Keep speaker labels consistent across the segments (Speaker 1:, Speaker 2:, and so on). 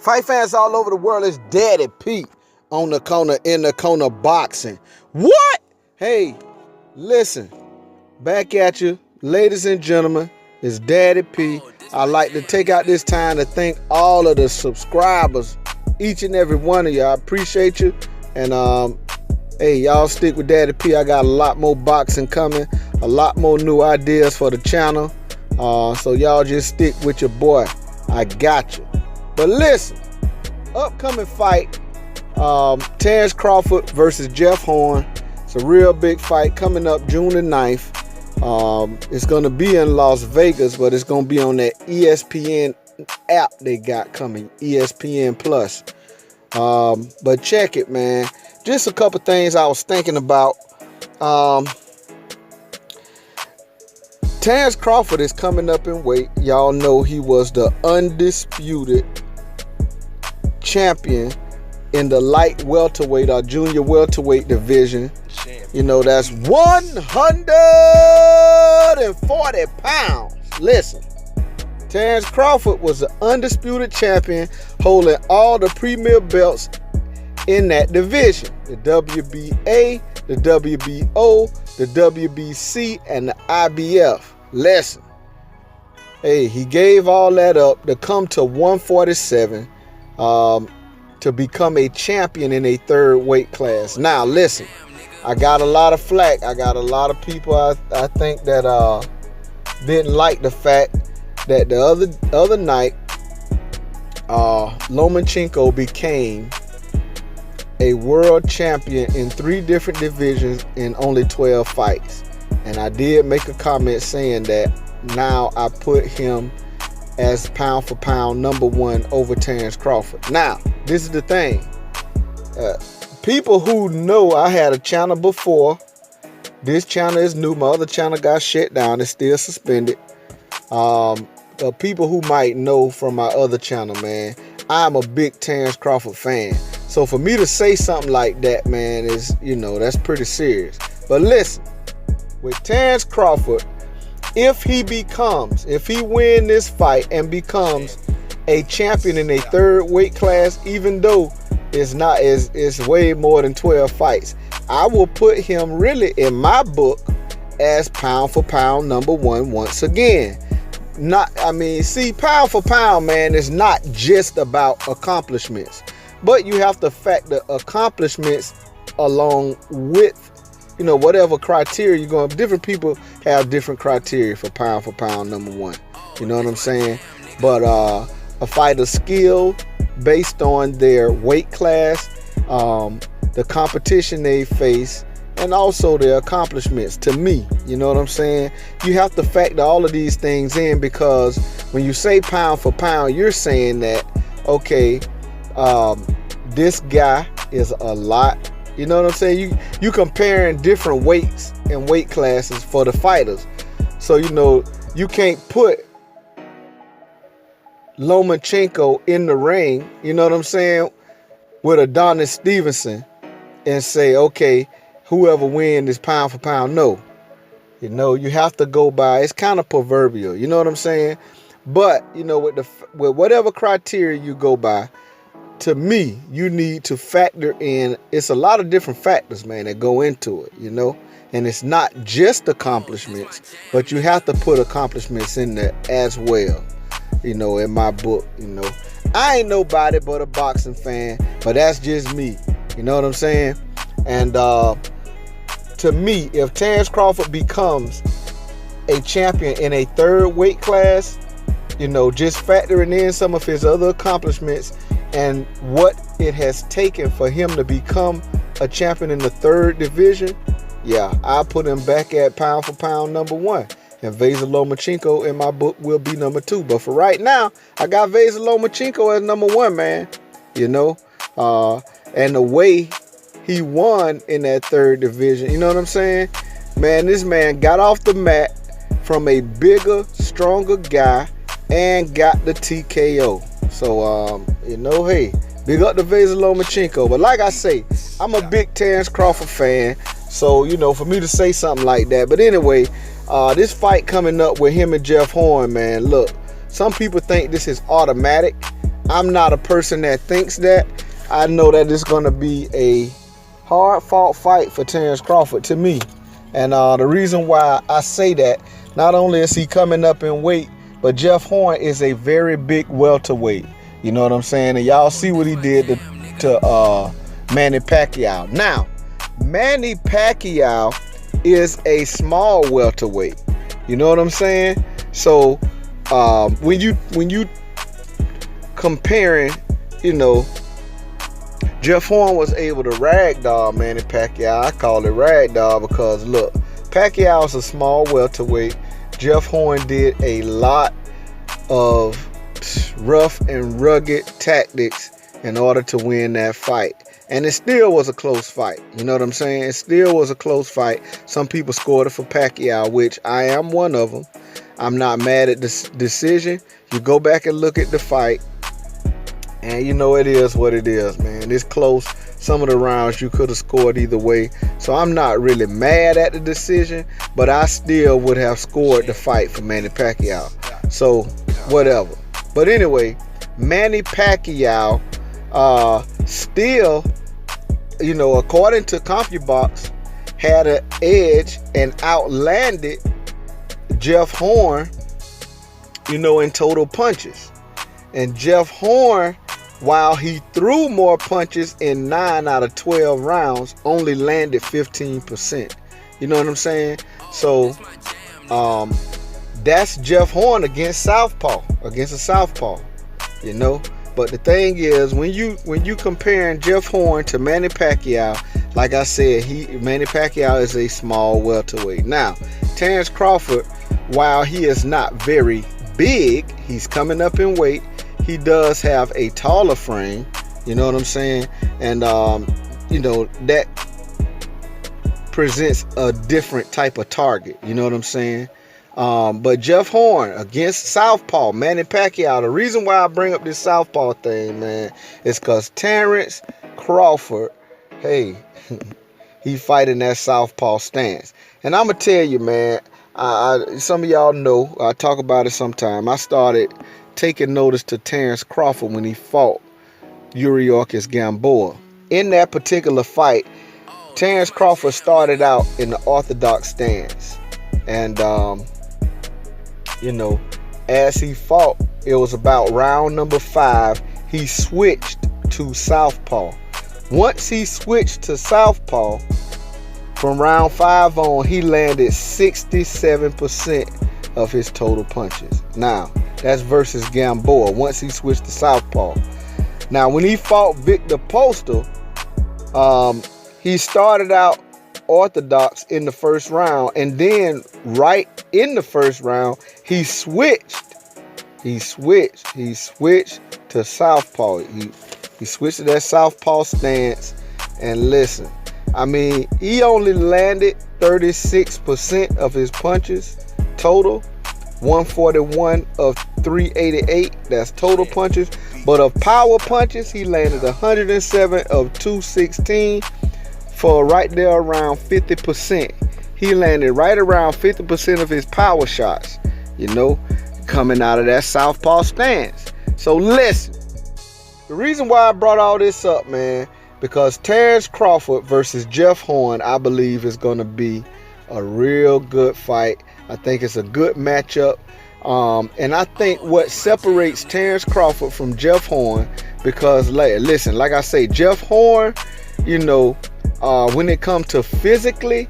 Speaker 1: Fight fans all over the world, it's Daddy Pete on the corner, in the corner boxing. What? Hey, listen, back at you, ladies and gentlemen, it's Daddy P. I'd like to take out this time to thank all of the subscribers, each and every one of you. I appreciate you. And hey, y'all stick with Daddy P. I got a lot more boxing coming, a lot more new ideas for the channel. So y'all just stick with your boy. I got you. But listen, upcoming fight, Terence Crawford versus Jeff Horn. It's a real big fight coming up June the 9th. It's going to be in Las Vegas, but it's going to be on that ESPN app they got coming, ESPN Plus. But check it, man. Just a couple things I was thinking about. Terence Crawford is coming up in weight. Y'all know he was the undisputed champion in the light welterweight or junior welterweight division. You know, that's 140 pounds. Listen, Terence Crawford was the undisputed champion, holding all the premier belts in that division. The WBA, the WBO, the WBC, and the IBF. Listen, hey, he gave all that up to come to 147 to become a champion in a third weight class. Now, listen, I got a lot of flack. I got a lot of people I think that didn't like the fact that the other night Lomachenko became a world champion in 3 different divisions in only 12 fights. And I did make a comment saying that now I put him as pound for pound #1 over Terence Crawford. Now, this is the thing. People who know I had a channel before, this channel is new. My other channel got shut down. It's still suspended. People who might know from my other channel, man, I'm a big Terence Crawford fan. So for me to say something like that, man, is, you know, that's pretty serious. But listen, with Terence Crawford, if he wins this fight and becomes a champion in a third weight class, even though it's way more than 12 fights, I will put him really in my book as pound for pound #1 once again. Pound for pound, man, is not just about accomplishments, but you have to factor accomplishments along with, you know, whatever criteria you're going. Different people have different criteria for pound #1. You know what I'm saying? But a fighter's skill based on their weight class, the competition they face, and also their accomplishments, to me, you know what I'm saying? You have to factor all of these things in, because when you say pound for pound, you're saying that, okay, this guy is a lot. You know what I'm saying? You comparing different weights and weight classes for the fighters. So, you know, you can't put Lomachenko in the ring, you know what I'm saying, with Adonis Stevenson and say, okay, whoever wins is pound for pound. No. You know, you have to go by, it's kind of proverbial, you know what I'm saying? But, you know, with whatever criteria you go by, to me, you need to factor in, it's a lot of different factors, man, that go into it, you know? And it's not just accomplishments, but you have to put accomplishments in there as well, you know, in my book, you know. I ain't nobody but a boxing fan, but that's just me, you know what I'm saying? And to me, if Terence Crawford becomes a champion in a third weight class, you know, just factoring in some of his other accomplishments and what it has taken for him to become a champion in the third division, yeah, I'll put him back at pound for pound #1. And Vasyl Lomachenko in my book will be #2. But for right now, I got Vasyl Lomachenko as #1, man. You know, and the way he won in that third division, you know what I'm saying? Man, this man got off the mat from a bigger, stronger guy and got the TKO. So, you know, hey, big up to Vasyl Lomachenko. But like I say, I'm a big Terence Crawford fan. So, you know, for me to say something like that. But anyway, this fight coming up with him and Jeff Horn, man, look, some people think this is automatic. I'm not a person that thinks that. I know that it's going to be a hard-fought fight for Terence Crawford to me. And the reason why I say that, not only is he coming up in weight, but Jeff Horn is a very big welterweight. You know what I'm saying? And y'all see what he did to Manny Pacquiao. Now, Manny Pacquiao is a small welterweight. You know what I'm saying? So when you comparing, you know, Jeff Horn was able to ragdoll Manny Pacquiao. I call it ragdoll because look, Pacquiao's a small welterweight. Jeff Horn did a lot of rough and rugged tactics in order to win that fight. And it still was a close fight. You know what I'm saying? It still was a close fight. Some people scored it for Pacquiao, which I am one of them. I'm not mad at this decision. You go back and look at the fight, and you know it is what it is, man. It's close. Some of the rounds you could have scored either way. So I'm not really mad at the decision, but I still would have scored the fight for Manny Pacquiao. So whatever. But anyway, Manny Pacquiao still, you know, according to CompuBox, had an edge and outlanded Jeff Horn, you know, in total punches. And Jeff Horn, while he threw more punches in 9 out of 12 rounds, only landed 15%. You know what I'm saying? So that's Jeff Horn against a southpaw, you know. But the thing is, when you comparing Jeff Horn to Manny Pacquiao, like I said, Manny Pacquiao is a small welterweight. Now, Terence Crawford, while he is not very big, he's coming up in weight. He does have a taller frame, you know what I'm saying? And you know, that presents a different type of target, you know what I'm saying? But Jeff Horn against southpaw Manny Pacquiao. The reason why I bring up this southpaw thing, man, is because Terence Crawford, hey, he fighting that southpaw stance. And I'm gonna tell you, man, some of y'all know, I talk about it sometime. I started taking notice to Terence Crawford when he fought Yuriorkis Gamboa. In that particular fight, Terence Crawford started out in the orthodox stance. And you know, as he fought, it was about round number 5, he switched to southpaw. Once he switched to southpaw, from round 5 on, he landed 67% of his total punches. Now, that's versus Gamboa, once he switched to southpaw. Now, when he fought Victor Postal, he started out orthodox in the first round, and then right in the first round, he switched to southpaw. He switched to that southpaw stance. And listen, I mean, he only landed 36% of his punches total. 141 of 388, that's total punches. But of power punches, he landed 107 of 216 for right there around 50%. He landed right around 50% of his power shots, you know, coming out of that southpaw stance. So listen, the reason why I brought all this up, man, because Terence Crawford versus Jeff Horn, I believe, is going to be a real good fight. I think it's a good matchup. And I think what separates Terence Crawford from Jeff Horn, because listen, like I say, Jeff Horn, you know, when it comes to physically,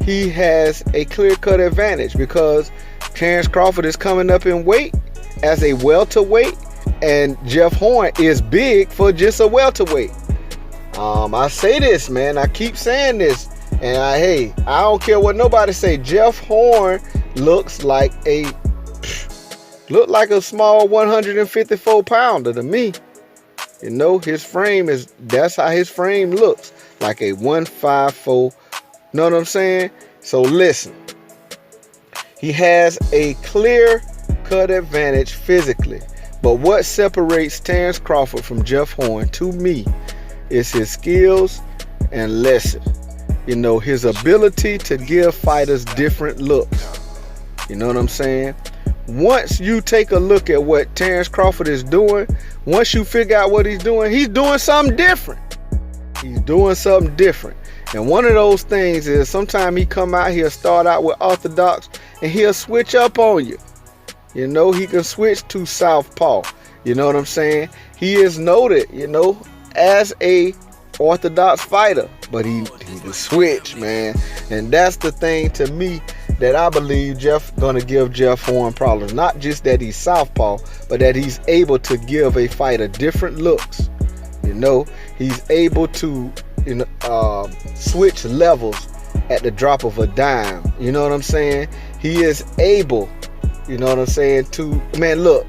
Speaker 1: he has a clear-cut advantage because Terence Crawford is coming up in weight as a welterweight, and Jeff Horn is big for just a welterweight. I say this, man, I keep saying this, and I don't care what nobody say. Jeff Horn looks like a small 154 pounder to me. You know, his frame that's how his frame looks, like a 154. Know what I'm saying? So listen, he has a clear-cut advantage physically, but what separates Terence Crawford from Jeff Horn to me is his skills and listen, you know, his ability to give fighters different looks. You know what I'm saying? once you take a look at what Terence Crawford is doing, once you figure out what he's doing something different. He's doing something different. And one of those things is sometimes he come out here, start out with orthodox, and he'll switch up on you. You know, he can switch to southpaw. You know what I'm saying? He is noted, you know, as a orthodox fighter, but he can switch, man. And that's the thing to me that I believe Jeff gonna give Jeff Horn problems. Not just that he's southpaw, but that he's able to give a fighter different looks. You know, he's able to, you know, switch levels at the drop of a dime. You know what I'm saying? He is able, you know what I'm saying, to, man, look,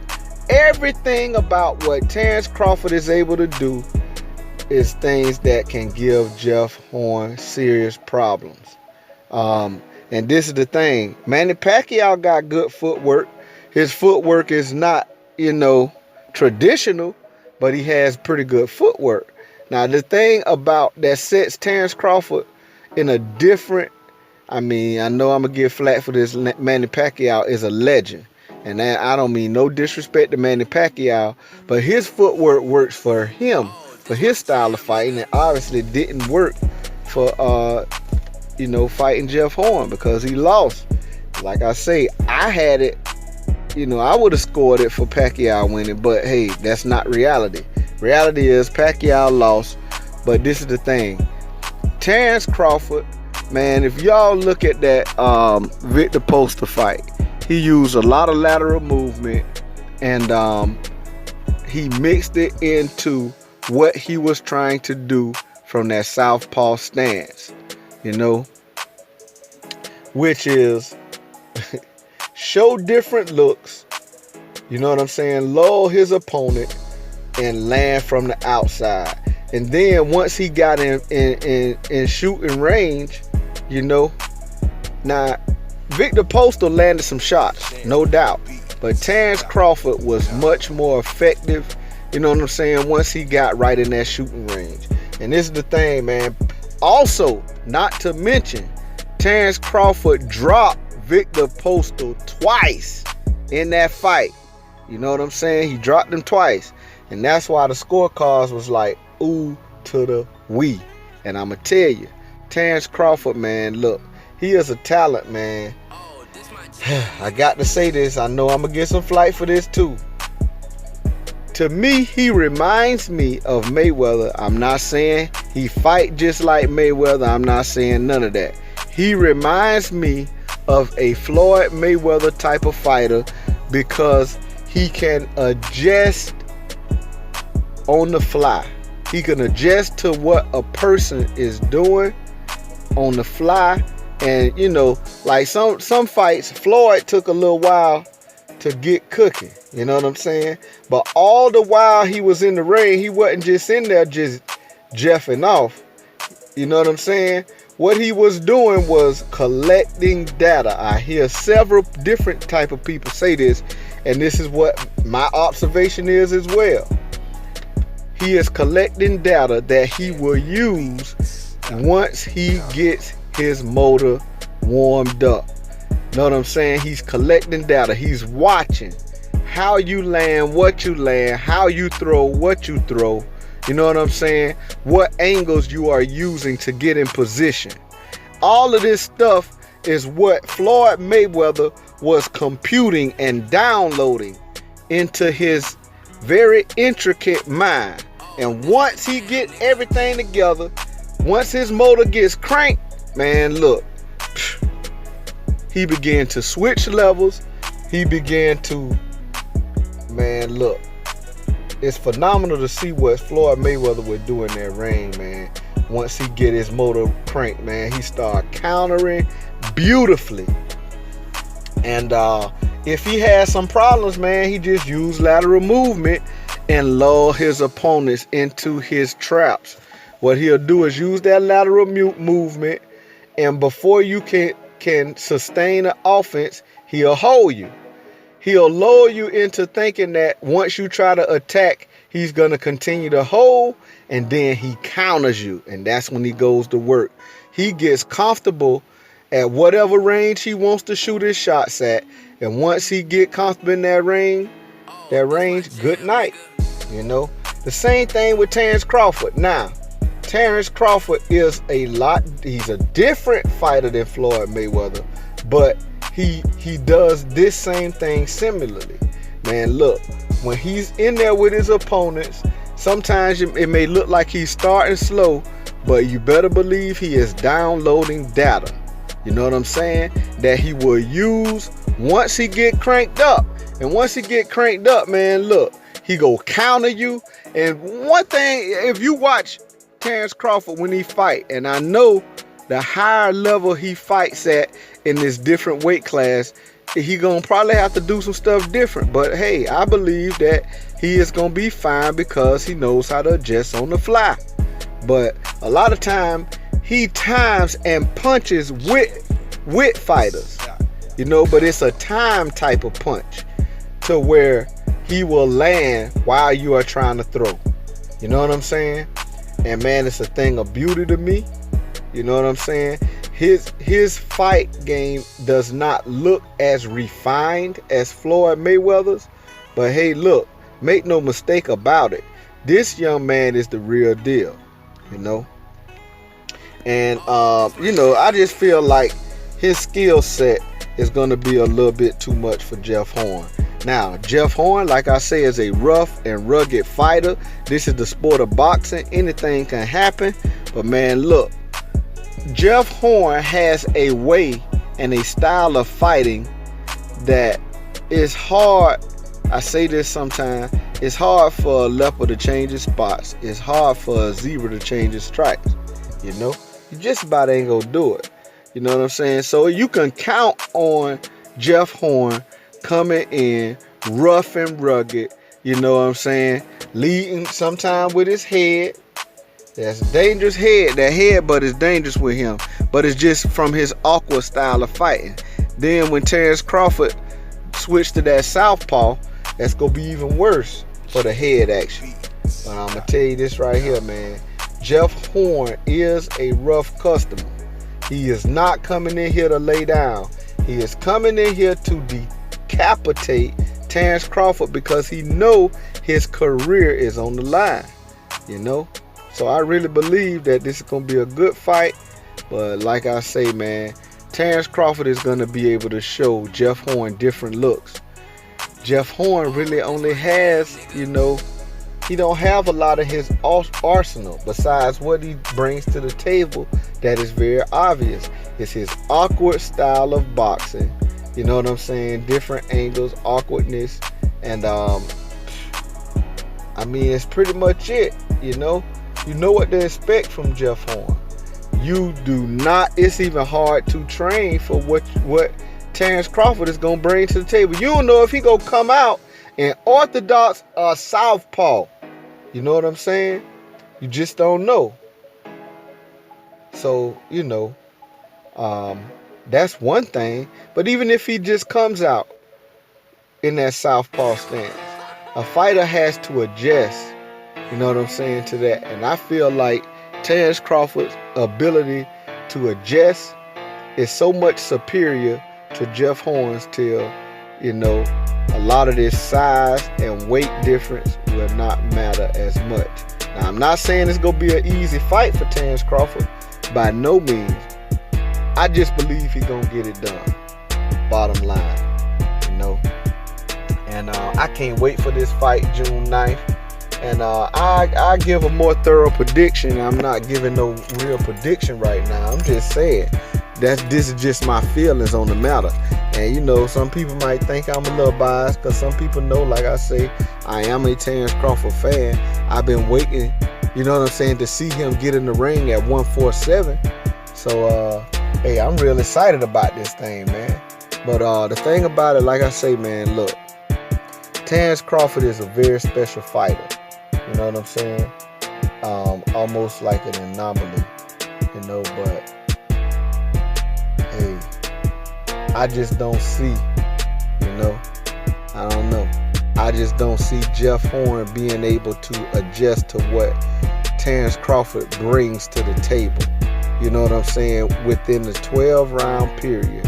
Speaker 1: everything about what Terence Crawford is able to do is things that can give Jeff Horn serious problems. And this is the thing. Manny Pacquiao got good footwork. His footwork is not, you know, traditional, but he has pretty good footwork. Now, the thing about that sets Terence Crawford in a different, I mean, I know I'm going to get flack for this. Manny Pacquiao is a legend. And I don't mean no disrespect to Manny Pacquiao, but his footwork works for him, for his style of fighting, and obviously didn't work for, you know, fighting Jeff Horn because he lost. Like I say, I had it, you know, I would have scored it for Pacquiao winning, but hey, that's not reality. Reality is Pacquiao lost, but this is the thing. Terence Crawford, man, if y'all look at that Victor Poster fight, he used a lot of lateral movement, and he mixed it into what he was trying to do from that southpaw stance, you know, which is show different looks, you know what I'm saying, lull his opponent and land from the outside. And then once he got in shooting range, you know, now Victor Postal landed some shots, no doubt, but Terence Crawford was much more effective, you know what I'm saying, once he got right in that shooting range. And this is the thing, man. Also, not to mention, Terence Crawford dropped Victor Postal twice in that fight. You know what I'm saying? He dropped him twice. And that's why the scorecards was like, ooh to the wee. And I'm going to tell you, Terence Crawford, man, look, he is a talent, man. I got to say this. I know I'm going to get some flight for this too. To me, he reminds me of Mayweather. I'm not saying he fight just like Mayweather. I'm not saying none of that. He reminds me of a Floyd Mayweather type of fighter because he can adjust on the fly. He can adjust to what a person is doing on the fly. And, you know, like some fights, Floyd took a little while to get cooking. You know what I'm saying? But all the while he was in the ring, he wasn't just in there just jeffing off. You know what I'm saying? What he was doing was collecting data. I hear several different type of people say this, and this is what my observation is as well. He is collecting data that he will use once he gets his motor warmed up. Know what I'm saying? He's collecting data. He's watching how you land, what you land, how you throw, what you throw. You know what I'm saying? What angles you are using to get in position. All of this stuff is what Floyd Mayweather was computing and downloading into his very intricate mind. And once he get everything together, once his motor gets cranked, man, look, he began to switch levels. He began to, man, look, it's phenomenal to see what Floyd Mayweather would do in that ring, man. Once he get his motor cranked, man, he start countering beautifully. And if he has some problems, man, he just use lateral movement and lull his opponents into his traps. What he'll do is use that lateral movement, and before you can sustain an offense, he'll hold you. He'll lull you into thinking that once you try to attack, he's going to continue to hold, and then he counters you, and that's when he goes to work. He gets comfortable at whatever range he wants to shoot his shots at. And once he get comfortable in that range, good night. You know, the same thing with Terence Crawford. Now, Terence Crawford he's a different fighter than Floyd Mayweather, but he does this same thing similarly. Man, look, when he's in there with his opponents, sometimes it may look like he's starting slow, but you better believe he is downloading data. You know what I'm saying? That he will use once he get cranked up. And once he get cranked up, man, look, he go counter you. And one thing, if you watch Terence Crawford when he fight, and I know the higher level he fights at in this different weight class, he gonna probably have to do some stuff different. But hey, I believe that he is gonna be fine because he knows how to adjust on the fly. But a lot of time he times and punches with fighters, you know, but it's a time type of punch to where he will land while you are trying to throw. You know what I'm saying? And man, it's a thing of beauty to me. You know what I'm saying? His fight game does not look as refined as Floyd Mayweather's, but hey, look, make no mistake about it, this young man is the real deal, you know. And you know, I just feel like his skill set is going to be a little bit too much for Jeff Horn. Now, Jeff Horn, like I say, is a rough and rugged fighter. This is the sport of boxing. Anything can happen. But man, look, Jeff Horn has a way and a style of fighting that is hard. I say this sometimes. It's hard for a leopard to change his spots. It's hard for a zebra to change his stripes. You know, you just about ain't gonna do it. You know what I'm saying? So you can count on Jeff Horn coming in rough and rugged. You know what I'm saying? Leading sometime with his head. That's a dangerous head. That headbutt is dangerous with him. But it's just from his awkward style of fighting. Then when Terence Crawford switched to that southpaw, that's going to be even worse for the head action. But I'm going to tell you this right here, man. Jeff Horn is a rough customer. He is not coming in here to lay down. He is coming in here to decapitate Terence Crawford because he know his career is on the line. You know? So I really believe that this is going to be a good fight. But like I say, man, Terence Crawford is going to be able to show Jeff Horn different looks. Jeff Horn really only has, you know, he don't have a lot of his arsenal besides what he brings to the table that is very obvious. It's his awkward style of boxing. You know what I'm saying? Different angles, awkwardness, and I mean, it's pretty much it. You know what to expect from Jeff Horn. You do not. It's even hard to train for what Terence Crawford is gonna bring to the table. You don't know if he gonna come out in orthodox or southpaw. You know what I'm saying? You just don't know. So, you know, that's one thing. But even if he just comes out in that southpaw stance, a fighter has to adjust, you know what I'm saying, to that. And I feel like Terence Crawford's ability to adjust is so much superior to Jeff Horn's till, you know, a lot of this size and weight difference will not matter as much. Now, I'm not saying it's going to be an easy fight for Terence Crawford. By no means. I just believe he's going to get it done. Bottom line, you know. And I can't wait for this fight June 9th. And I give a more thorough prediction. I'm not giving no real prediction right now. I'm just saying that this is just my feelings on the matter. And you know, some people might think I'm a little biased because some people know, like I say, I am a Terence Crawford fan. I've been waiting, you know what I'm saying, to see him get in the ring at 147. So, hey, I'm real excited about this thing, man. But the thing about it, like I say, man, look, Terence Crawford is a very special fighter. You know what I'm saying? Almost like an anomaly, you know, but hey, I just don't see, you know, I don't know. I just don't see Jeff Horn being able to adjust to what Terence Crawford brings to the table. you know what I'm saying, within the 12-round period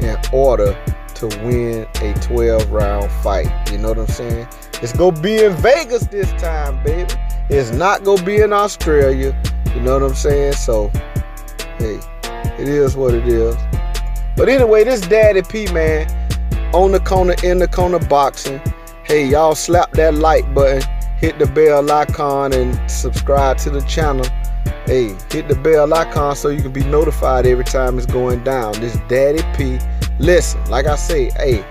Speaker 1: in order to win a 12-round fight. You know what I'm saying? It's going to be in Vegas this time, baby. It's not going to be in Australia. You know what I'm saying? So, hey, it is what it is. But anyway, this Daddy P, man, on the corner, in the corner boxing. Hey, y'all slap that like button, hit the bell icon, and subscribe to the channel. Hey, hit the bell icon so you can be notified every time it's going down. This Daddy P. Listen, like I say, hey,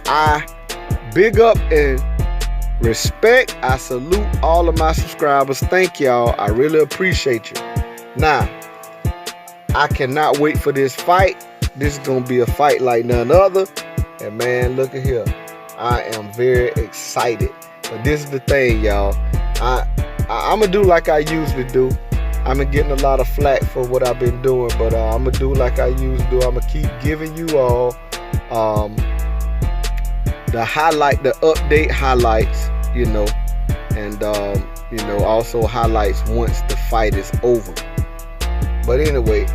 Speaker 1: I big up and respect. I salute all of my subscribers. Thank y'all. I really appreciate you. Now, I cannot wait for this fight. This is going to be a fight like none other. And man, look at here. I am very excited. But this is the thing, y'all. I'm going to do like I usually do. I've been getting a lot of flack for what I've been doing, but I'm going to do like I usually do. I'm going to keep giving you all the update highlights, you know, and, you know, also highlights once the fight is over. But anyway,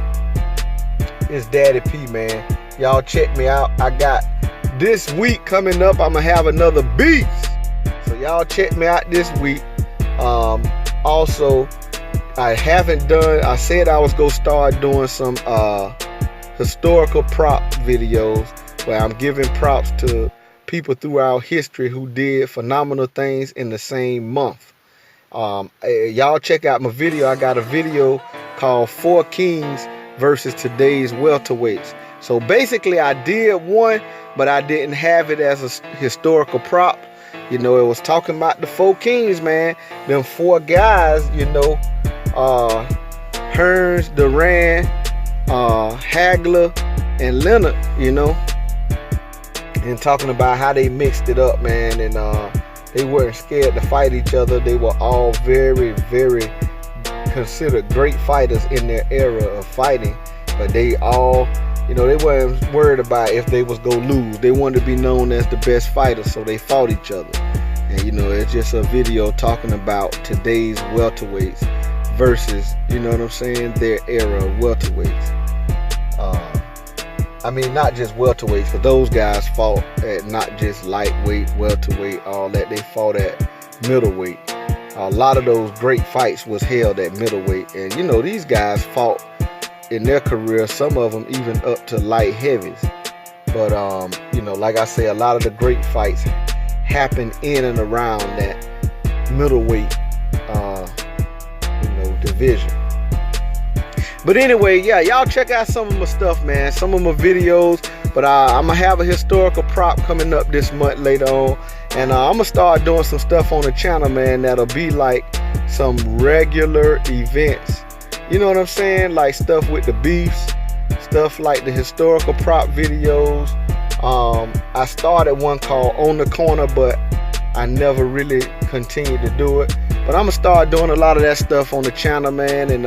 Speaker 1: it's Daddy P, man. Y'all check me out. I got this week coming up. I'm going to have another beast. So y'all check me out this week. Also, I said I was going to start doing some historical prop videos where I'm giving props to people throughout history who did phenomenal things in the same month. Y'all check out my video. I got a video called 4 Kings versus today's welterweights. So basically I did one, but I didn't have it as a historical prop. You know, it was talking about the 4 Kings, man. Them 4 guys, you know, Hearns, Duran, Hagler, and Leonard, you know, and talking about how they mixed it up, man, and they weren't scared to fight each other. They were all very, very considered great fighters in their era of fighting, but they all, you know, they weren't worried about if they was gonna lose. They wanted to be known as the best fighters, so they fought each other. And you know, it's just a video talking about today's welterweights versus, you know what I'm saying, their era of welterweights. I mean, not just welterweights, but those guys fought at not just lightweight, welterweight, all that. They fought at middleweight. A lot of those great fights was held at middleweight. And, you know, these guys fought in their career, some of them even up to light heavies. But, you know, like I say, a lot of the great fights happen in and around that middleweight, you know, division. But anyway, yeah, y'all check out some of my stuff, man. Some of my videos. But I'm going to have a historical prop coming up this month later on. And I'm going to start doing some stuff on the channel, man, that'll be like some regular events. You know what I'm saying? Like stuff with the beefs, stuff like the historical prop videos. I started one called On the Corner, but I never really continued to do it. But I'm going to start doing a lot of that stuff on the channel, man. And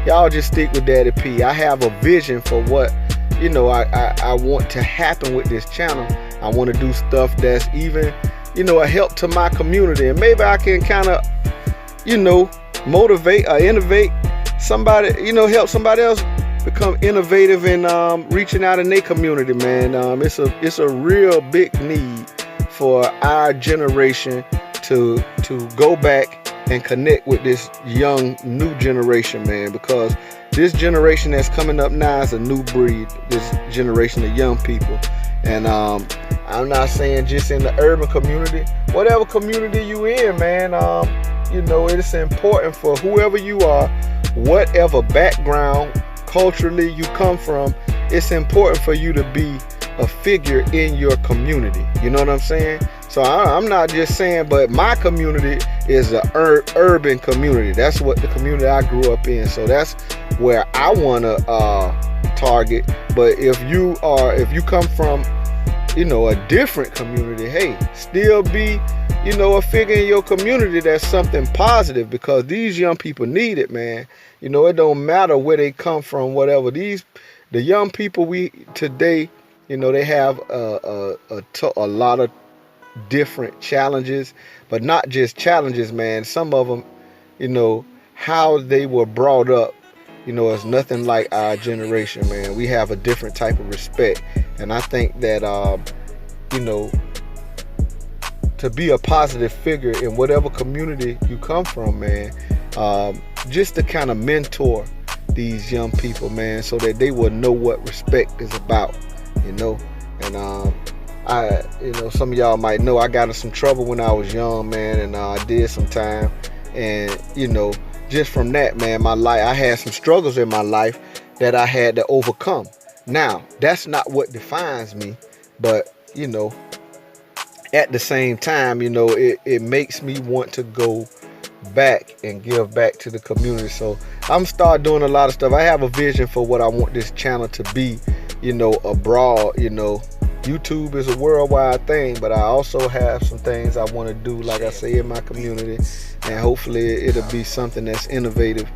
Speaker 1: y'all just stick with Daddy P. I have a vision for what, you know, I want to happen with this channel. I want to do stuff that's even, you know, a help to my community. And maybe I can kind of, you know, motivate or innovate somebody, you know, help somebody else become innovative in reaching out in their community, man. It's a real big need for our generation to go back and connect with this young new generation, man, because this generation that's coming up now is a new breed, this generation of young people. And I'm not saying just in the urban community, whatever community you in, man, you know, it's important for whoever you are, whatever background culturally you come from, it's important for you to be a figure in your community. You know what I'm saying? So I'm not just saying, but my community is a urban community. That's what the community I grew up in. So that's where I want to target. But if you come from, you know, a different community, hey, still be, you know, a figure in your community that's something positive, because these young people need it, man. You know, it don't matter where they come from, whatever. The young people today, you know, they have a lot of different challenges, but not just challenges, man. Some of them, you know, how they were brought up it's nothing like our generation, man. We have a different type of respect. And I think that, to be a positive figure in whatever community you come from, man, just to kind of mentor these young people, man, so that they will know what respect is about, And some of y'all might know I got in some trouble when I was young, man, and I did some time. And, just from that, man, I had some struggles in my life that I had to overcome. Now, that's not what defines me, but, at the same time, it makes me want to go back and give back to the community. So I'm start doing a lot of stuff. I have a vision for what I want this channel to be, abroad. YouTube is a worldwide thing, but I also have some things I want to do, like I say, in my community, and hopefully it'll be something that's innovative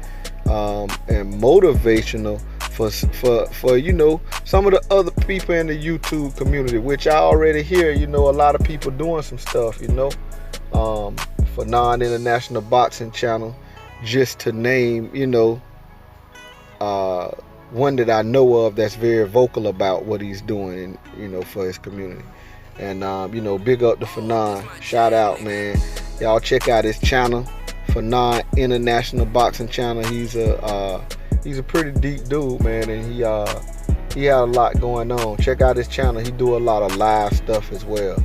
Speaker 1: and motivational for some of the other people in the YouTube community, which I already hear, a lot of people doing some stuff, for non-international boxing channel, just to name, one that I know of that's very vocal about what he's doing, for his community. And big up to Fanon. Shout out, man. Y'all check out his channel, Fanon International Boxing Channel. He's a pretty deep dude, man, and he had a lot going on. Check out his channel. He do a lot of live stuff as well.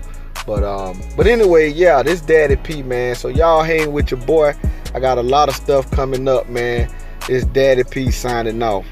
Speaker 1: But anyway, yeah, this Daddy P, man. So y'all hang with your boy. I got a lot of stuff coming up, man. It's Daddy P signing off.